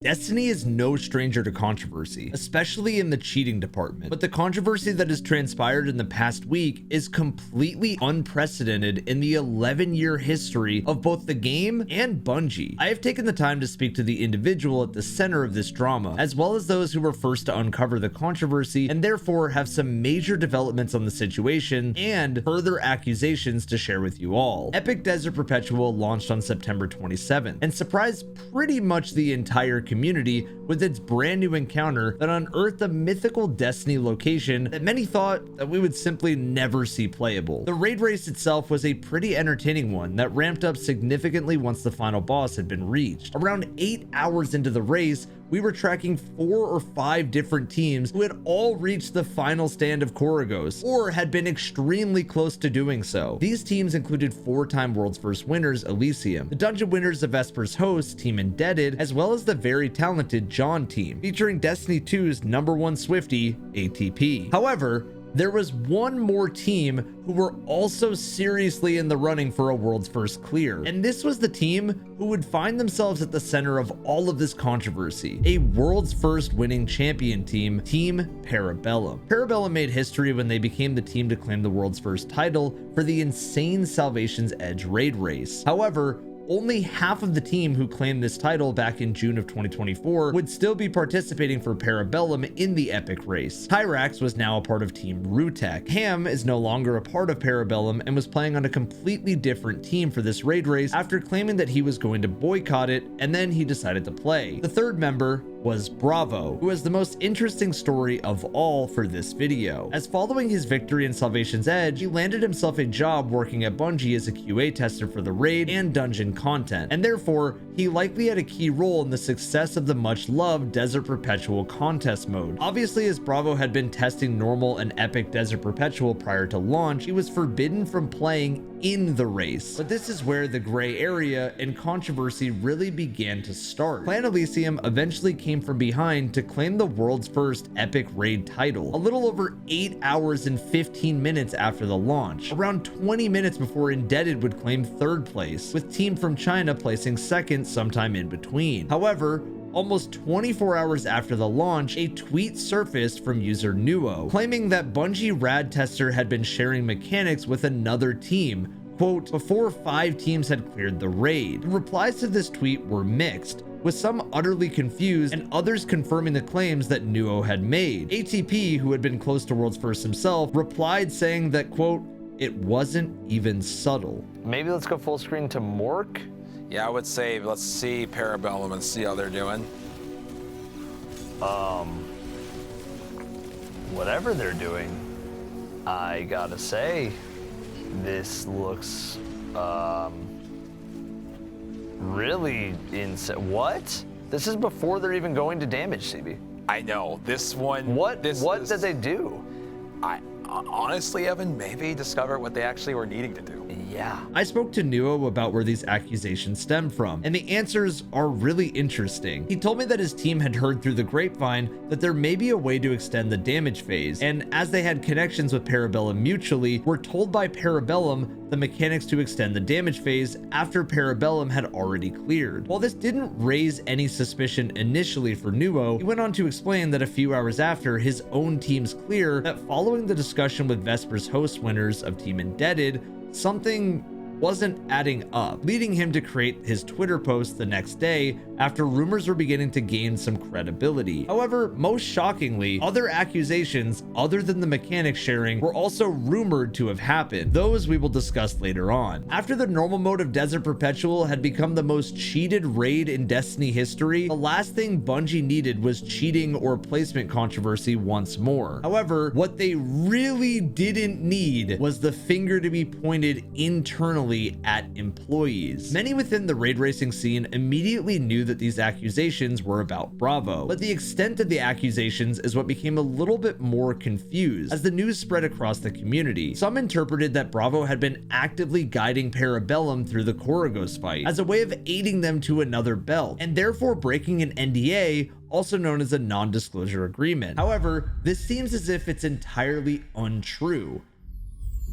Destiny is no stranger to controversy, especially in the cheating department, but the controversy that has transpired in the past week is completely unprecedented in the 11-year history of both the game and Bungie. I have taken the time to speak to the individual at the center of this drama, as well as those who were first to uncover the controversy and therefore have some major developments on the situation and further accusations to share with you all. Epic Desert Perpetual launched on September 27th and surprised pretty much the entire community with its brand new encounter that unearthed a mythical Destiny location that many thought that we would simply never see playable. The raid race itself was a pretty entertaining one that ramped up significantly once the final boss had been reached. Around 8 hours into the race, we were tracking 4 or 5 different teams who had all reached the final stand of Korogos, or had been extremely close to doing so. These teams included 4-time World's First winners Elysium, the dungeon winners of Vesper's host, Team Indebted, as well as the very talented John team, featuring Destiny 2's #1 Swiftie, ATP. However, there was one more team who were also seriously in the running for a world's first clear, and this was the team who would find themselves at the center of all of this controversy: a world's first winning champion team, Team Parabellum. Parabellum made history when they became the team to claim the world's first title for the insane Salvation's Edge raid race. However, only half of the team who claimed this title back in June of 2024 would still be participating for Parabellum in the epic race. Tyrax was now a part of Team Rutek. Ham is no longer a part of Parabellum and was playing on a completely different team for this raid race after claiming that he was going to boycott it, and then he decided to play. The third member was Bravo, who has the most interesting story of all for this video, as following his victory in Salvation's Edge, he landed himself a job working at Bungie as a QA tester for the raid and dungeon content, and therefore he likely had a key role in the success of the much loved Desert Perpetual contest mode. Obviously, as Bravo had been testing normal and epic Desert Perpetual prior to launch, he was forbidden from playing in the race. But this is where the gray area and controversy really began to start. Clan Elysium eventually came from behind to claim the world's first epic raid title, a little over 8 hours and 15 minutes after the launch, around 20 minutes before Indebted would claim third place, with Team from China placing second sometime in between. However, almost 24 hours after the launch, a tweet surfaced from user Nuo, claiming that Bungie Rad Tester had been sharing mechanics with another team, quote, before 5 teams had cleared the raid. The replies to this tweet were mixed, with some utterly confused and others confirming the claims that Nuo had made. ATP, who had been close to World's First himself, replied saying that, quote, it wasn't even subtle. Maybe let's go full screen to Mork. Yeah, I would say let's see Parabellum and see how they're doing. Whatever they're doing, I gotta say, this looks really insane. What? This is before they're even going to damage, CB. I know this one. What did they do? I honestly, Evan, maybe discover what they actually were needing to do. Yeah. I spoke to Nuo about where these accusations stem from, and the answers are really interesting. He told me that his team had heard through the grapevine that there may be a way to extend the damage phase, and as they had connections with Parabellum mutually, were told by Parabellum the mechanics to extend the damage phase after Parabellum had already cleared. While this didn't raise any suspicion initially for Nuo, he went on to explain that a few hours after his own team's clear, that following the discussion with Vesper's host winners of Team Indebted, something wasn't adding up, leading him to create his Twitter post the next day after rumors were beginning to gain some credibility. However, most shockingly, other accusations other than the mechanic sharing were also rumored to have happened. Those we will discuss later on. After the normal mode of Desert Perpetual had become the most cheated raid in Destiny history, the last thing Bungie needed was cheating or placement controversy once more. However, what they really didn't need was the finger to be pointed internally at employees. Many within the raid racing scene immediately knew that these accusations were about Bravo, but the extent of the accusations is what became a little bit more confused as the news spread across the community. Some interpreted that Bravo had been actively guiding Parabellum through the Korogos fight as a way of aiding them to another belt, and therefore breaking an NDA, also known as a non-disclosure agreement. However, this seems as if it's entirely untrue.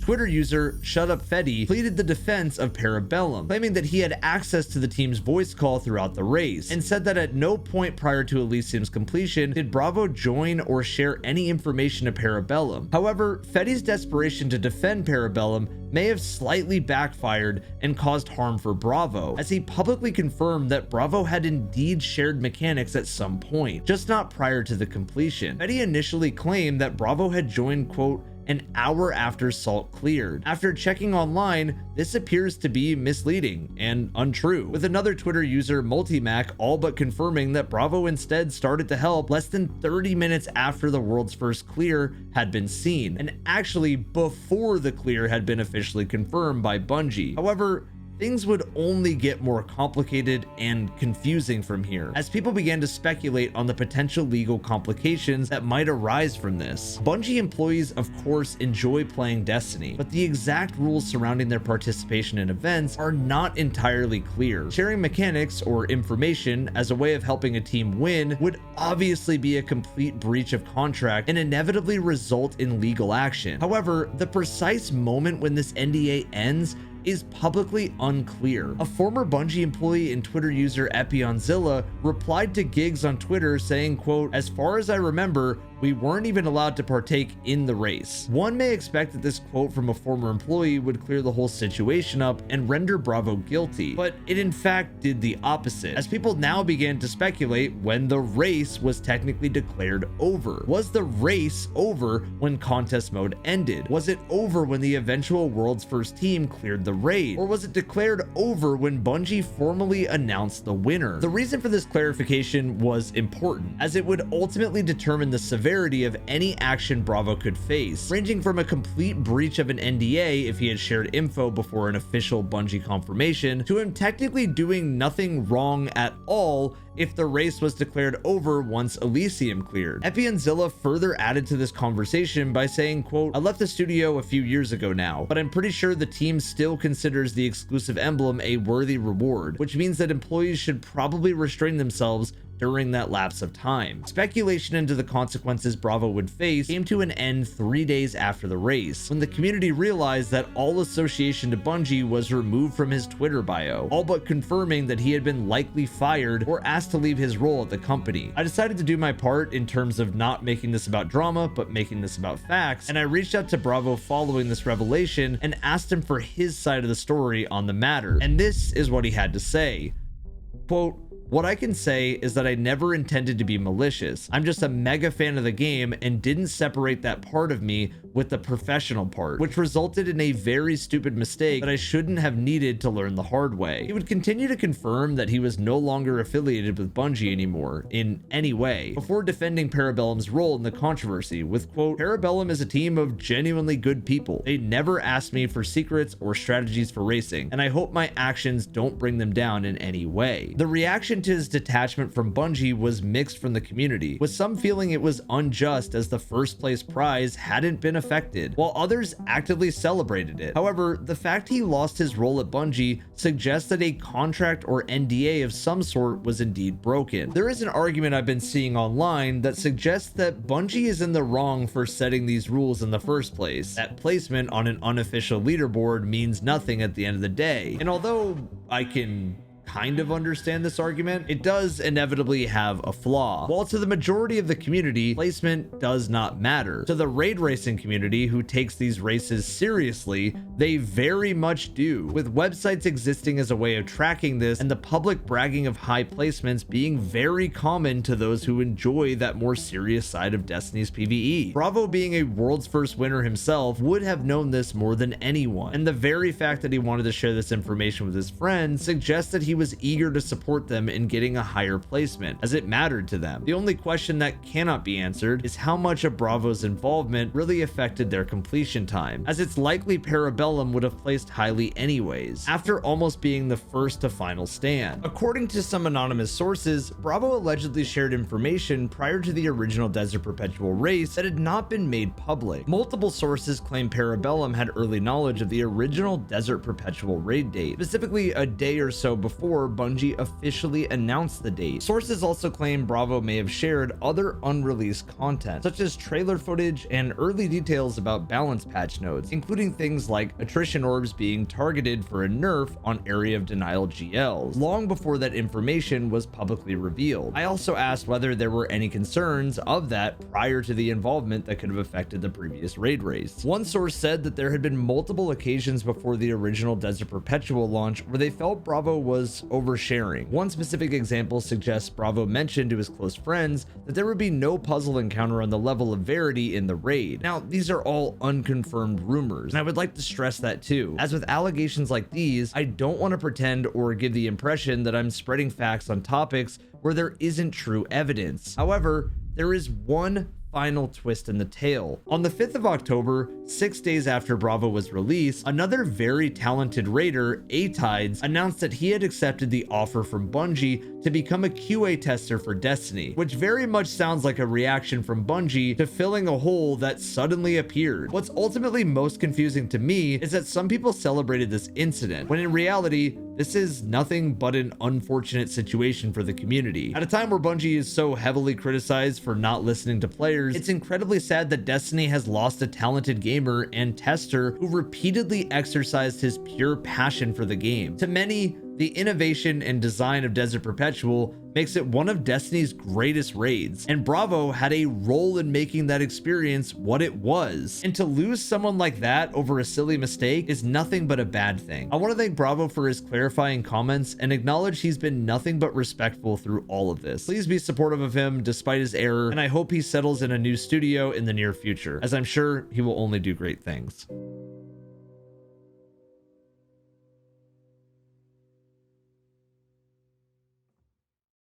Twitter user Shut Up Fetty pleaded the defense of Parabellum, claiming that he had access to the team's voice call throughout the race, and said that at no point prior to Elysium's completion did Bravo join or share any information to Parabellum. However, Fetty's desperation to defend Parabellum may have slightly backfired and caused harm for Bravo, as he publicly confirmed that Bravo had indeed shared mechanics at some point, just not prior to the completion. Fetty initially claimed that Bravo had joined, quote, an hour after Salt cleared. After checking online, this appears to be misleading and untrue, with another Twitter user, Multimac, all but confirming that Bravo instead started to help less than 30 minutes after the world's first clear had been seen, and actually before the clear had been officially confirmed by Bungie. However, things would only get more complicated and confusing from here, as people began to speculate on the potential legal complications that might arise from this. Bungie employees, of course, enjoy playing Destiny, but the exact rules surrounding their participation in events are not entirely clear. Sharing mechanics or information as a way of helping a team win would obviously be a complete breach of contract and inevitably result in legal action. However, the precise moment when this NDA ends is publicly unclear. A former Bungie employee and Twitter user Epionzilla replied to Giggs on Twitter saying, quote, as far as I remember, we weren't even allowed to partake in the race. One may expect that this quote from a former employee would clear the whole situation up and render Bravo guilty, but it in fact did the opposite, as people now began to speculate when the race was technically declared over. Was the race over when contest mode ended? Was it over when the eventual world's first team cleared the raid? Or was it declared over when Bungie formally announced the winner? The reason for this clarification was important, as it would ultimately determine the severity of any action Bravo could face, ranging from a complete breach of an NDA if he had shared info before an official Bungie confirmation, to him technically doing nothing wrong at all if the race was declared over once Elysium cleared. Epionzilla further added to this conversation by saying, quote, I left the studio a few years ago now, but I'm pretty sure the team still considers the exclusive emblem a worthy reward, which means that employees should probably restrain themselves during that lapse of time. Speculation into the consequences Bravo would face came to an end 3 days after the race, when the community realized that all association to Bungie was removed from his Twitter bio, all but confirming that he had been likely fired or asked to leave his role at the company. I decided to do my part in terms of not making this about drama, but making this about facts, and I reached out to Bravo following this revelation and asked him for his side of the story on the matter, and this is what he had to say. Quote, what I can say is that I never intended to be malicious. I'm just a mega fan of the game and didn't separate that part of me with the professional part, which resulted in a very stupid mistake that I shouldn't have needed to learn the hard way. He would continue to confirm that he was no longer affiliated with Bungie anymore in any way, before defending Parabellum's role in the controversy with, quote, Parabellum is a team of genuinely good people. They never asked me for secrets or strategies for racing, and I hope my actions don't bring them down in any way. The reaction to his detachment from Bungie was mixed from the community, with some feeling it was unjust as the first place prize hadn't been affected, while others actively celebrated it. However, the fact he lost his role at Bungie suggests that a contract or NDA of some sort was indeed broken. There is an argument I've been seeing online that suggests that Bungie is in the wrong for setting these rules in the first place, that placement on an unofficial leaderboard means nothing at the end of the day. And although I can kind of understand this argument, it does inevitably have a flaw. While to the majority of the community, placement does not matter, to the raid racing community who takes these races seriously, they very much do, with websites existing as a way of tracking this and the public bragging of high placements being very common to those who enjoy that more serious side of Destiny's PvE. Bravo, being a world's first winner himself, would have known this more than anyone, and the very fact that he wanted to share this information with his friends suggests that he was eager to support them in getting a higher placement, as it mattered to them. The only question that cannot be answered is how much of Bravo's involvement really affected their completion time, as it's likely Parabellum would have placed highly anyways, after almost being the first to final stand. According to some anonymous sources, Bravo allegedly shared information prior to the original Desert Perpetual race that had not been made public. Multiple sources claim Parabellum had early knowledge of the original Desert Perpetual raid date, specifically a day or so before before Bungie officially announced the date. Sources also claim Bravo may have shared other unreleased content, such as trailer footage and early details about balance patch nodes, including things like attrition orbs being targeted for a nerf on Area of Denial GLs, long before that information was publicly revealed. I also asked whether there were any concerns of that prior to the involvement that could have affected the previous raid race. One source said that there had been multiple occasions before the original Desert Perpetual launch where they felt Bravo was oversharing. One specific example suggests Bravo mentioned to his close friends that there would be no puzzle encounter on the level of Verity in the raid. Now, these are all unconfirmed rumors, and I would like to stress that too. As with allegations like these, I don't want to pretend or give the impression that I'm spreading facts on topics where there isn't true evidence. However, there is one final twist in the tale. On the 5th of October, 6 days after Bravo was released, another very talented raider, A-Tides, announced that he had accepted the offer from Bungie to become a QA tester for Destiny, which very much sounds like a reaction from Bungie to filling a hole that suddenly appeared. What's ultimately most confusing to me is that some people celebrated this incident, when in reality, this is nothing but an unfortunate situation for the community. At a time where Bungie is so heavily criticized for not listening to players, it's incredibly sad that Destiny has lost a talented gamer and tester who repeatedly exercised his pure passion for the game. To many, the innovation and design of Desert Perpetual makes it one of Destiny's greatest raids, and Bravo had a role in making that experience what it was. And to lose someone like that over a silly mistake is nothing but a bad thing. I want to thank Bravo for his clarifying comments and acknowledge he's been nothing but respectful through all of this. Please be supportive of him despite his error, and I hope he settles in a new studio in the near future, as I'm sure he will only do great things.